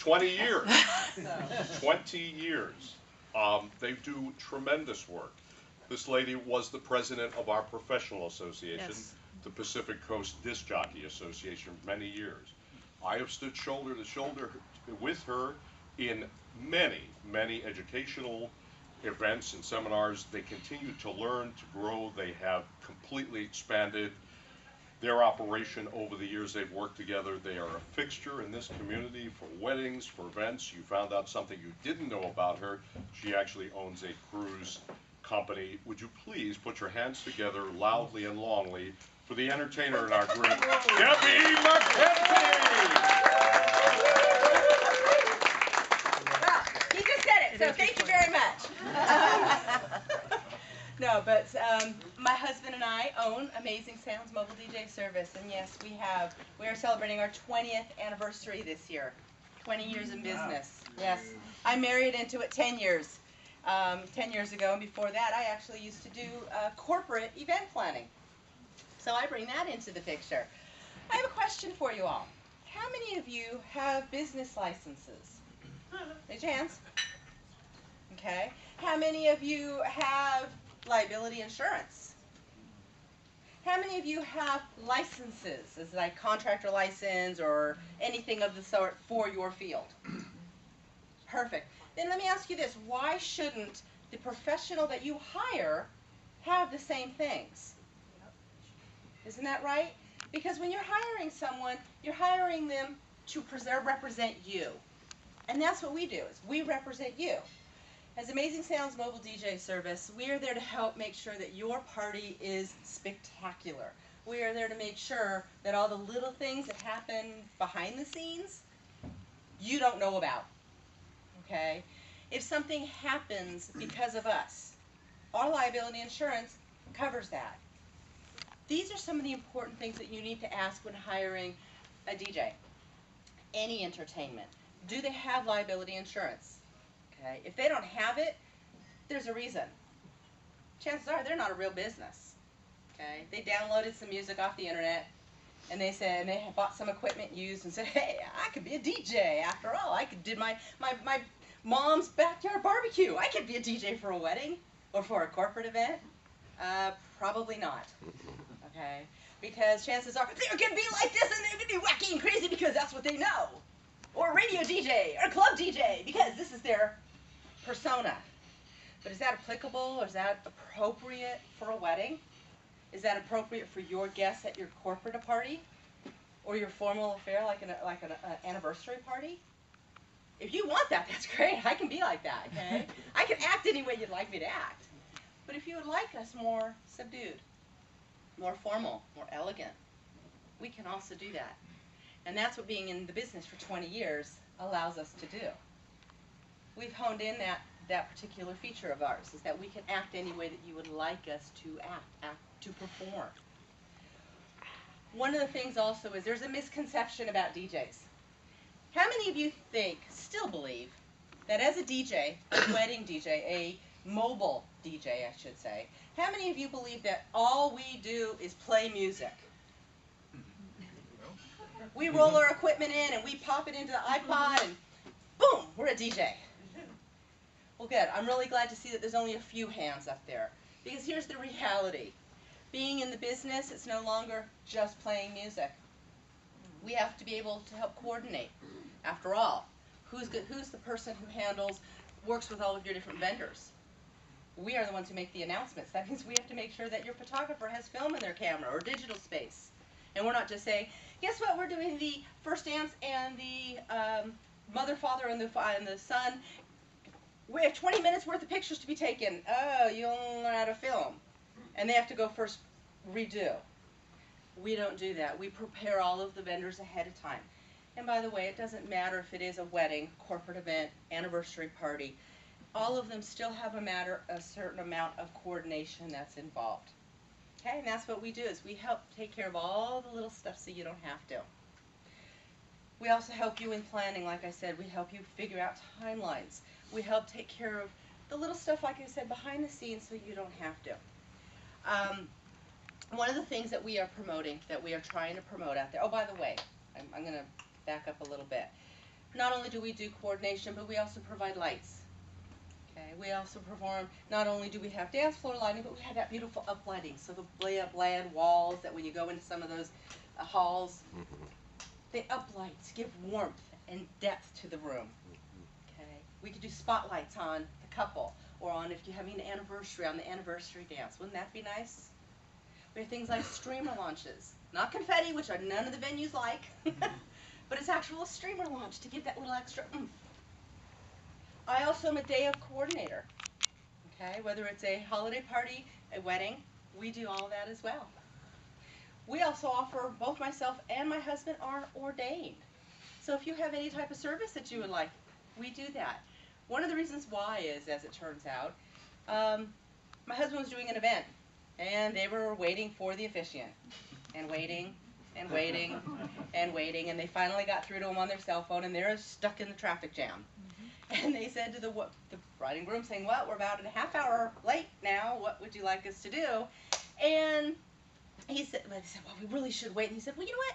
20 years. 20 years. They do tremendous work. This lady was the president of our professional association, Yes. the Pacific Coast Disc Jockey Association, for many years. I have stood shoulder to shoulder with her in many, many educational events and seminars. They continue to learn, to grow. They have completely expanded their operation over the years they've worked together. They are a fixture in this community for weddings, for events. You found out something you didn't know about her. She actually owns a cruise company. Would you please put your hands together loudly and longly for the entertainer in our group, Debbie McKenzie! Well, he just said it, so thank you very much. No, but my husband and I own Amazing Sounds Mobile DJ Service, and yes, we are celebrating our 20th anniversary this year. 20 years in business. Yes, I married into it 10 years. 10 years ago, and before that, I actually used to do corporate event planning. So I bring that into the picture. I have a question for you all. How many of you have business licenses? Raise your hands. Okay. How many of you have liability insurance? How many of you have licenses, as like contractor license or anything of the sort for your field? Perfect. Then let me ask you this. Why shouldn't the professional that you hire have the same things? Isn't that right? Because when you're hiring someone, you're hiring them to represent you. And that's what we do, is we represent you. As Amazing Sounds Mobile DJ Service, we are there to help make sure that your party is spectacular. We are there to make sure that all the little things that happen behind the scenes, you don't know about. Okay? If something happens because of us, our liability insurance covers that. These are some of the important things that you need to ask when hiring a DJ. Any entertainment. Do they have liability insurance? Okay. If they don't have it, there's a reason. Chances are they're not a real business. Okay. They downloaded some music off the internet, and they said, and they had bought some equipment used and said, hey, I could be a DJ after all. I could do my mom's backyard barbecue. I could be a DJ for a wedding or for a corporate event. Probably not. Okay. Because chances are they're going to be like this, and they're going to be wacky and crazy because that's what they know. Or a radio DJ, or a club DJ, because this is their persona. But is that applicable, or is that appropriate for a wedding? Is that appropriate for your guests at your corporate party? Or your formal affair, like an anniversary party? If you want that, that's great. I can be like that, okay? I can act any way you'd like me to act. But if you would like us more subdued, more formal, more elegant, we can also do that. And that's what being in the business for 20 years allows us to do. We've honed in that particular feature of ours, is that we can act any way that you would like us to act, to perform. One of the things also is there's a misconception about DJs. How many of you still believe, that as a DJ, a wedding DJ, a mobile DJ I should say, how many of you believe that all we do is play music? We roll our equipment in and we pop it into the iPod and boom, we're a DJ. Well, good. I'm really glad to see that there's only a few hands up there. Because here's the reality. Being in the business, it's no longer just playing music. We have to be able to help coordinate. After all, who's the person who works with all of your different vendors? We are the ones who make the announcements. That means we have to make sure that your photographer has film in their camera or digital space. And we're not just saying, guess what, we're doing the first dance and the mother, father, and the son. We have 20 minutes worth of pictures to be taken. Oh, you only learn how to film. And they have to go first redo. We don't do that. We prepare all of the vendors ahead of time. And by the way, it doesn't matter if it is a wedding, corporate event, anniversary party. All of them still have a certain amount of coordination that's involved. Okay, and that's what we do, is we help take care of all the little stuff so you don't have to. We also help you in planning, like I said. We help you figure out timelines. We help take care of the little stuff, like I said, behind the scenes so you don't have to. One of the things that we are promoting, that we are trying to promote out there, oh, by the way, I'm going to back up a little bit. not only do we do coordination, but we also provide lights. Okay, we also perform, not only do we have dance floor lighting, but we have that beautiful uplighting. So the bland walls that when you go into some of those halls, the uplights give warmth and depth to the room. Okay, we could do spotlights on the couple, or on if you're having an anniversary, on the anniversary dance. Wouldn't that be nice? We have things like streamer launches. Not confetti, which are none of the venues like, but it's actual streamer launch to give that little extra oomph. I also am a day of coordinator. Okay, whether it's a holiday party, a wedding, we do all of that as well. We also offer, both myself and my husband are ordained. So if you have any type of service that you would like, we do that. One of the reasons why is, as it turns out, my husband was doing an event, and they were waiting for the officiant, and waiting, and waiting, and waiting, and they finally got through to him on their cell phone, and they're stuck in the traffic jam. And they said to the bride and groom, saying, well, we're about a half hour late now, what would you like us to do? And they said, well, we really should wait. And he said, well, you know what?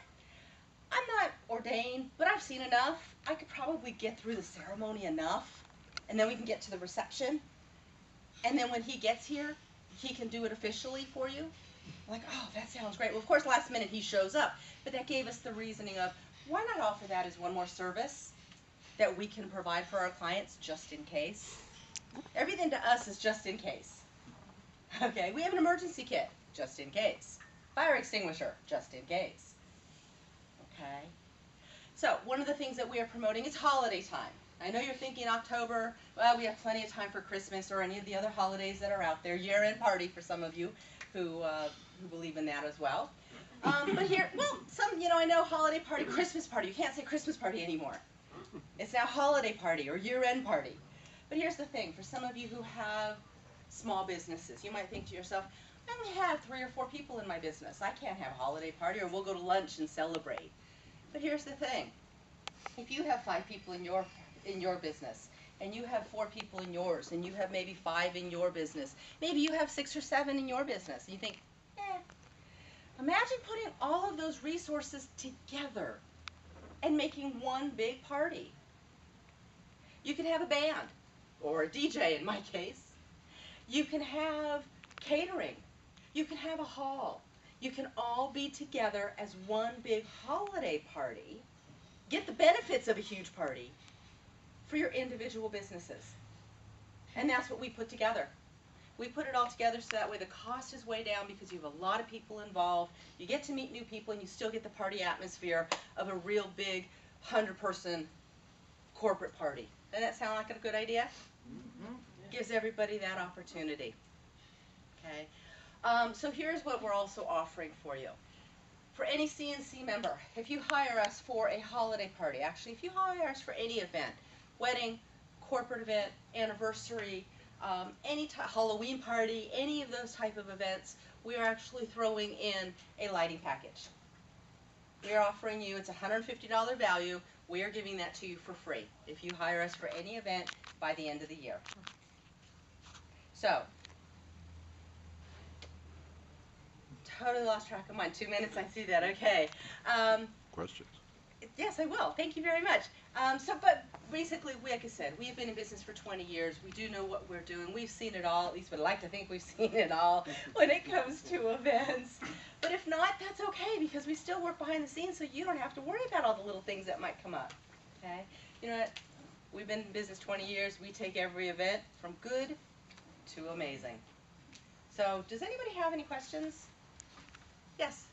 I'm not ordained, but I've seen enough. I could probably get through the ceremony enough, and then we can get to the reception. And then when he gets here, he can do it officially for you. I'm like, oh, that sounds great. Well, of course, last minute he shows up, but that gave us the reasoning of, why not offer that as one more service that we can provide for our clients just in case? Everything to us is just in case. Okay, we have an emergency kit, just in case. Fire extinguisher, just in case. Okay, so one of the things that we are promoting is holiday time. I know you're thinking October, well, we have plenty of time for Christmas or any of the other holidays that are out there. Year-end party for some of you who believe in that as well. But here, well, I know holiday party, Christmas party. You can't say Christmas party anymore. It's now holiday party or year-end party. But here's the thing, for some of you who have small businesses, you might think to yourself, I only have 3 or 4 people in my business. I can't have a holiday party, or we'll go to lunch and celebrate. But here's the thing, if you have 5 people in your business, and you have 4 people in yours, and you have maybe 5 in your business, maybe you have 6 or 7 in your business, and you think, imagine putting all of those resources together and making one big party. You can have a band, or a DJ in my case. You can have catering. You can have a hall. You can all be together as one big holiday party, get the benefits of a huge party for your individual businesses. And that's what we put together. We put it all together so that way the cost is way down because you have a lot of people involved. You get to meet new people and you still get the party atmosphere of a real big 100-person corporate party. Doesn't that sound like a good idea? Mm-hmm. Gives everybody that opportunity. Okay. So here's what we're also offering for you. For any CNC member, if you hire us for a holiday party, actually if you hire us for any event, wedding, corporate event, anniversary, any Halloween party, any of those type of events, we are actually throwing in a lighting package. We are offering you, it's a $150 value, we are giving that to you for free if you hire us for any event by the end of the year. So, totally lost track of mine. 2 minutes, I see that, okay. Questions? Yes, I will. Thank you very much. But basically, like I said, we have been in business for 20 years. We do know what we're doing. We've seen it all. At least we'd like to think we've seen it all when it comes to events. But if not, that's okay because we still work behind the scenes so you don't have to worry about all the little things that might come up. Okay? You know what? We've been in business 20 years. We take every event from good to amazing. So, does anybody have any questions? Yes.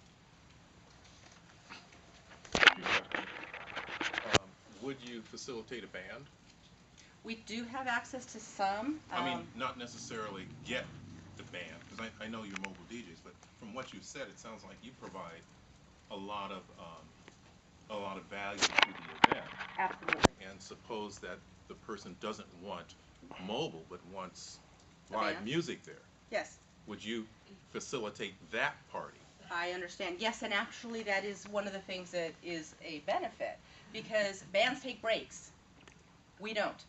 Would you facilitate a band? We do have access to some. I mean, not necessarily get the band, because I know you're mobile DJs, but from what you've said, it sounds like you provide a lot of value to the event. Absolutely. And suppose that the person doesn't want mobile, but wants A live band? music there. Yes. Would you facilitate that party? I understand. Yes, and actually that is one of the things that is a benefit because bands take breaks. We don't.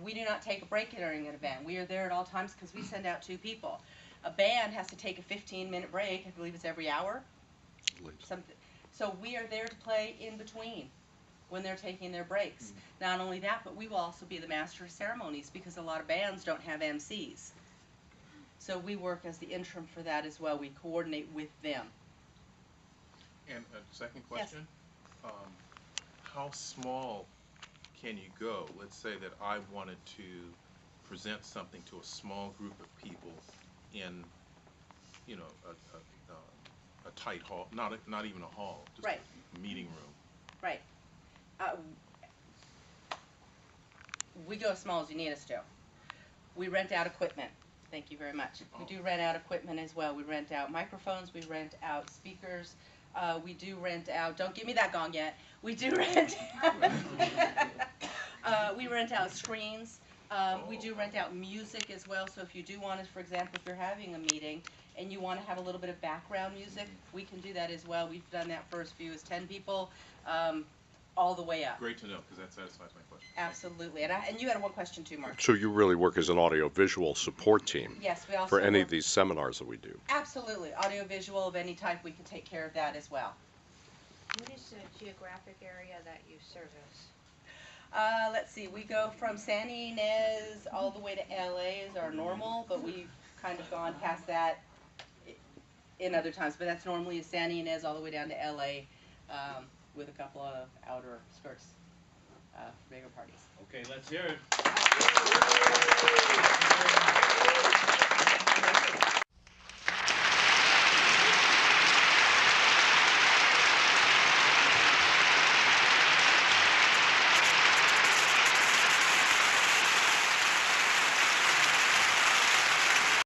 We do not take a break during an event. We are there at all times because we send out 2 people. A band has to take a 15-minute break. I believe it's every hour. Something. So we are there to play in between. when they're taking their breaks. Not only that, but we will also be the master of ceremonies because a lot of bands don't have MCs. So we work as the interim for that as well. We coordinate with them. And a second question, how small can you go? Let's say that I wanted to present something to a small group of people in, you know, a tight hall, not even a hall, just Right. a meeting room. Right. We go as small as you need us to. We rent out equipment. Thank you very much. We do rent out equipment as well. We rent out microphones. We rent out speakers. We do rent out, don't give me that gong yet. We do rent we rent out screens. We do rent out music as well. So if you do want to, for example, if you're having a meeting and you want to have a little bit of background music, we can do that as well. We've done that for as few as 10 people, all the way up. Great to know, because that satisfies my question. Absolutely. And you had one question too, Mark. So you really work as an audio-visual support team Yes, we also for any work- of these seminars that we do? Absolutely. Audio visual of any type, we can take care of that as well. What is the geographic area that you service? Let's see, we go from San Ynez all the way to LA is our normal, but we've kind of gone past that in other times. But that's normally San Ynez all the way down to LA with a couple of outer skirts for bigger parties. Okay, let's hear it.